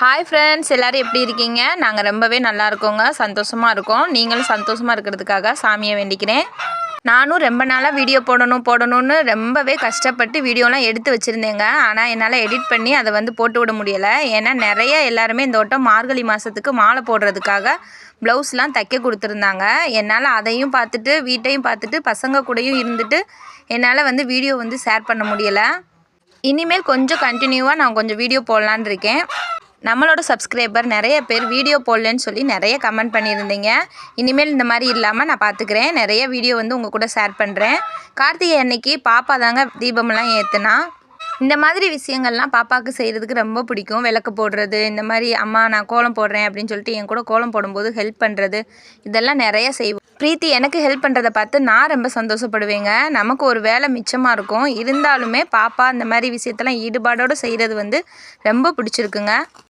Hi friends, எல்லோரும் எப்படி இருக்கீங்க? நாங்கள் ரொம்பவே நல்லா இருக்கோங்க, சந்தோஷமாக இருக்கோம். நீங்களும் சந்தோஷமாக இருக்கிறதுக்காக சாமியை வேண்டிக்கிறேன். நானும் ரொம்ப நாளாக வீடியோ போடணும்னு ரொம்பவே கஷ்டப்பட்டு வீடியோலாம் எடுத்து வச்சுருந்தேங்க. ஆனால் என்னால் எடிட் பண்ணி அதை போட்டு விட முடியலை. ஏன்னா நிறைய எல்லாருமே இந்த வட்டம் மார்கழி மாதத்துக்கு மாலை போடுறதுக்காக ப்ளவுஸ்லாம் தைக்க கொடுத்துருந்தாங்க. என்னால் அதையும் பார்த்துட்டு வீட்டையும் பார்த்துட்டு பசங்க கூடயும் இருந்துட்டு என்னால் வீடியோ ஷேர் பண்ண முடியலை. இனிமேல் கொஞ்சம் கண்டினியூவாக நான் கொஞ்சம் வீடியோ போடலான் இருக்கேன். நம்மளோட சப்ஸ்கிரைபர் நிறைய பேர் வீடியோ போடலன்னு சொல்லி நிறைய கமெண்ட் பண்ணியிருந்தீங்க. இனிமேல் இந்த மாதிரி இல்லாமல் நான் பார்த்துக்கிறேன். நிறைய வீடியோ உங்கள் கூட ஷேர் பண்ணுறேன். கார்த்திகை அன்னைக்கு பாப்பா தாங்க தீபமெல்லாம் ஏற்றுனா. இந்த மாதிரி விஷயங்கள்லாம் பாப்பாவுக்கு செய்கிறதுக்கு ரொம்ப பிடிக்கும். விளக்கு போடுறது, இந்த மாதிரி அம்மா நான் கோலம் போடுறேன் அப்படின்னு சொல்லிட்டு என் கூட கோலம் போடும்போது ஹெல்ப் பண்ணுறது, இதெல்லாம் நிறைய செய்வோம். பிரீத்தி எனக்கு ஹெல்ப் பண்ணுறதை பார்த்து நான் ரொம்ப சந்தோஷப்படுவேங்க. நமக்கு ஒரு வேலை மிச்சமாக இருக்கும். இருந்தாலுமே பாப்பா இந்த மாதிரி விஷயத்தெல்லாம் ஈடுபாடோடு செய்கிறது ரொம்ப பிடிச்சிருக்குங்க.